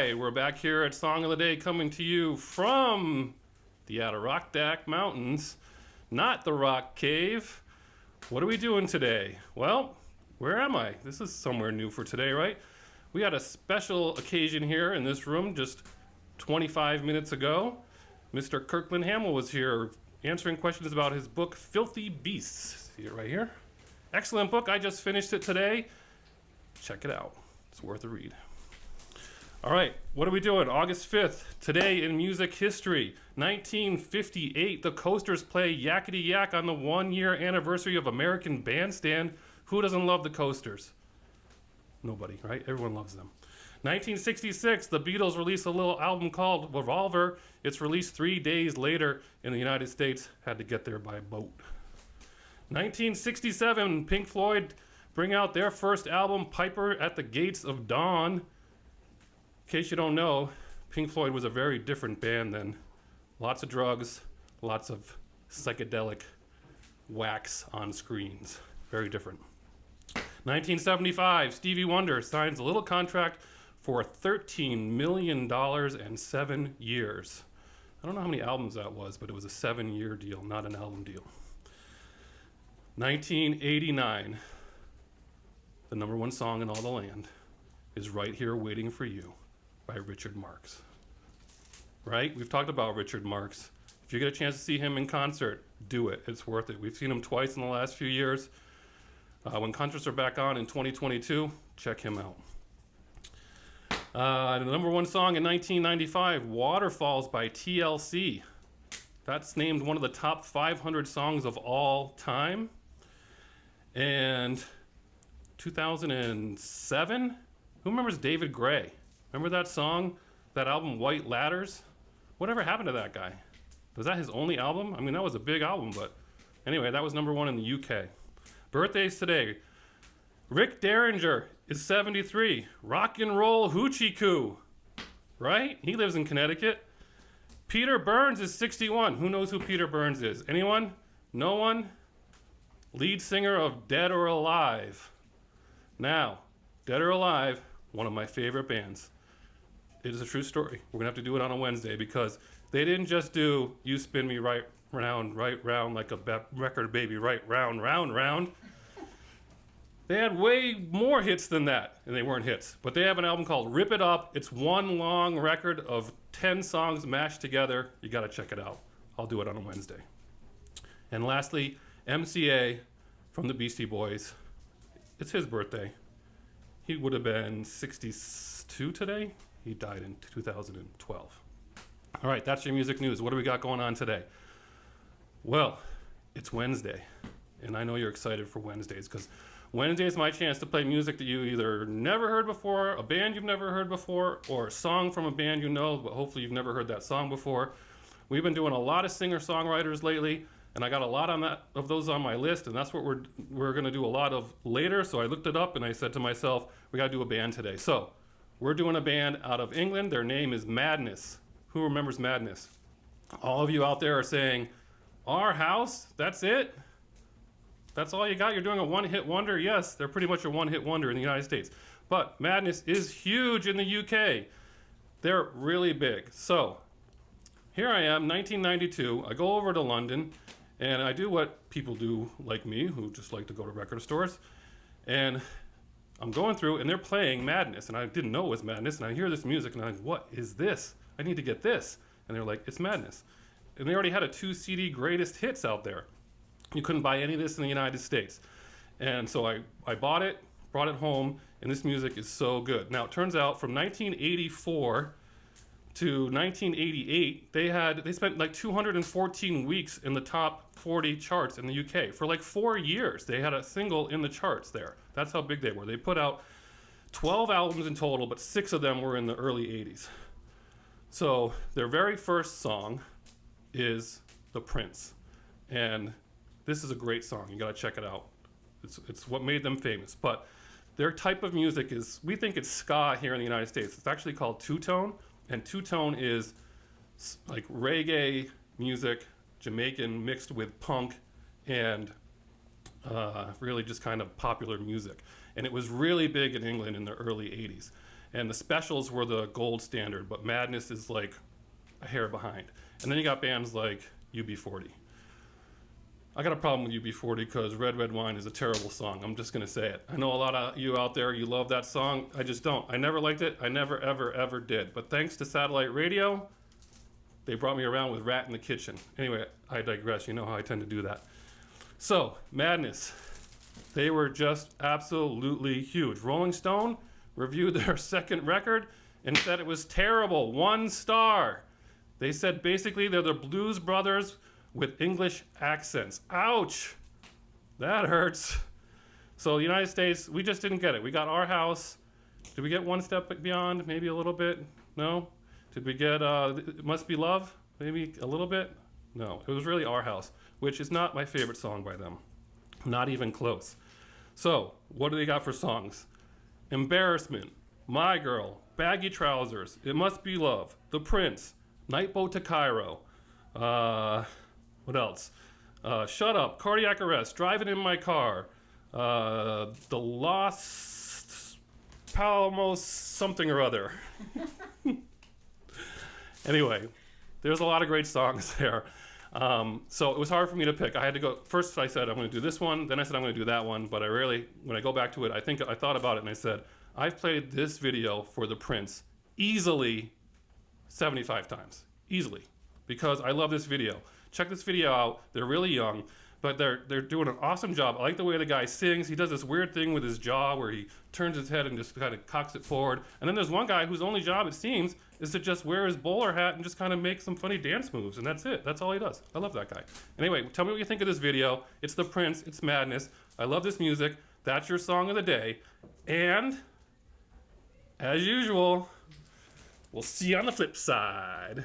right, we're back here at Song of the Day coming to you from the Adirondack Mountains, not the Rock Cave. What are we doing today? Well, where am I? This is somewhere new for today, right? We had a special occasion here in this room just 25 minutes ago. Mr. Kirkland Hamill was here answering questions about his book, Filthy Beasts. See it right here? Excellent book. I just finished it today. Check it out. It's worth a read. All right, what are we doing? August 5th, today in music history, 1958, the Coasters play Yakety Yak on the 1-year anniversary of American Bandstand. Who doesn't love the Coasters? Nobody, right? Everyone loves them. 1966, the Beatles release a little album called Revolver. It's released 3 days later in the United States. Had to get there by boat. 1967, Pink Floyd bring out their first album, Piper at the Gates of Dawn. In case you don't know, Pink Floyd was a very different band then. Lots of drugs, lots of psychedelic wax on screens. Very different. 1975, Stevie Wonder signs a little contract for $13 million and 7 years. I don't know how many albums that was, but it was a 7-year deal, not an album deal. 1989, the number one song in all the land is Right Here Waiting for You by Richard Marx. Right? We've talked about Richard Marx. If you get a chance to see him in concert, do it. It's worth it. We've seen him twice in the last few years. When concerts are back on in 2022, check him out. The number one song in 1995, Waterfalls by TLC. That's named one of the top 500 songs of all time. And 2007, who remembers David Gray? Remember that song, that album, White Ladders? Whatever happened to that guy? Was that his only album? I mean, that was a big album, but anyway, that was number one in the UK. Birthdays today. Rick Derringer is 73. Rock and roll hoochie coo. Right? He lives in Connecticut. Peter Burns is 61. Who knows who Peter Burns is? Anyone? No one? Lead singer of Dead or Alive. Now, Dead or Alive, one of my favorite bands. It is a true story. We're going to have to do it on a Wednesday because they didn't just do You Spin Me Right Round like a record baby, right round, round, round. They had way more hits than that, and they weren't hits. But they have an album called Rip It Up. It's one long record of 10 songs mashed together. You got to check it out. I'll do it on a Wednesday. And lastly, MCA from the Beastie Boys. It's his birthday. He would have been 62 today. He died in 2012. All right, that's your music news. What do we got going on today? Well, it's Wednesday, and I know you're excited for Wednesdays because Wednesday is my chance to play music that you either never heard before, a band you've never heard before, or a song from a band you know, but hopefully you've never heard that song before. We've been doing a lot of singer-songwriters lately, and I got a lot of those on my list, and that's what we're going to do a lot of later. So I looked it up, and I said to myself, we got to do a band today. So we're doing a band out of England. Their name is Madness. Who remembers Madness? All of you out there are saying, Our House? That's it? That's all you got? You're doing a one-hit wonder? Yes, they're pretty much a one-hit wonder in the United States. But Madness is huge in the UK. They're really big. So here I am, 1992. I go over to London, and I do what people do like me, who just like to go to record stores. And I'm going through, and they're playing Madness. And I didn't know it was Madness. And I hear this music, and I'm like, what is this? I need to get this. And they're like, it's Madness. And they already had a 2-CD greatest hits out there. You couldn't buy any of this in the United States. And so I bought it, brought it home, and this music is so good. Now, it turns out from 1984 to 1988, they spent like 214 weeks in the top 40 charts in the UK. For like 4 years, they had a single in the charts there. That's how big they were. They put out 12 albums in total, but 6 of them were in the early 80s. So their very first song is The Prince. And this is a great song. You got to check it out. It's what made them famous. But their type of music is, we think it's ska here in the United States. It's actually called two-tone. And two-tone is like reggae music, Jamaican mixed with punk and really just kind of popular music. And it was really big in England in the early 80s. and the specials were the gold standard, but Madness is like a hair behind. And then you got bands like UB40. I got a problem with UB40 because Red Red Wine is a terrible song. I'm just gonna say it. I know a lot of you out there, you love that song. I just don't. I never liked it. I never, ever, ever did. But thanks to satellite radio, they brought me around with Rat in the Kitchen. Anyway, I digress. You know how I tend to do that. So, Madness. They were just absolutely huge. Rolling Stone reviewed their second record and said it was terrible. 1 star. They said basically they're the Blues Brothers with English accents. Ouch! That hurts. So the United States, we just didn't get it. We got Our House. Did we get One Step Beyond? Maybe a little bit? No? Did we get It Must Be Love? Maybe a little bit? No. It was really Our House, which is not my favorite song by them. Not even close. So, what do they got for songs? Embarrassment, My Girl, Baggy Trousers, It Must Be Love, The Prince, Night Boat to Cairo. What else? Shut Up, Cardiac Arrest, Driving in My Car, The Lost Palmos something or other. Anyway, there's a lot of great songs there. So it was hard for me to pick. I had to go, first I said I'm going to do this one, then I said I'm going to do that one, but when I go back to it, I thought about it and I said, I've played this video for The Prince easily 75 times. Easily. Because I love this video. Check this video out. They're really young, but they're doing an awesome job. I like the way the guy sings. He does this weird thing with his jaw where he turns his head and just kind of cocks it forward. And then there's one guy whose only job, it seems, is to just wear his bowler hat and just kind of make some funny dance moves, and that's it. That's all he does. I love that guy. Anyway, tell me what you think of this video. It's The Prince. It's Madness. I love this music. That's your song of the day. And, as usual, we'll see you on the flip side.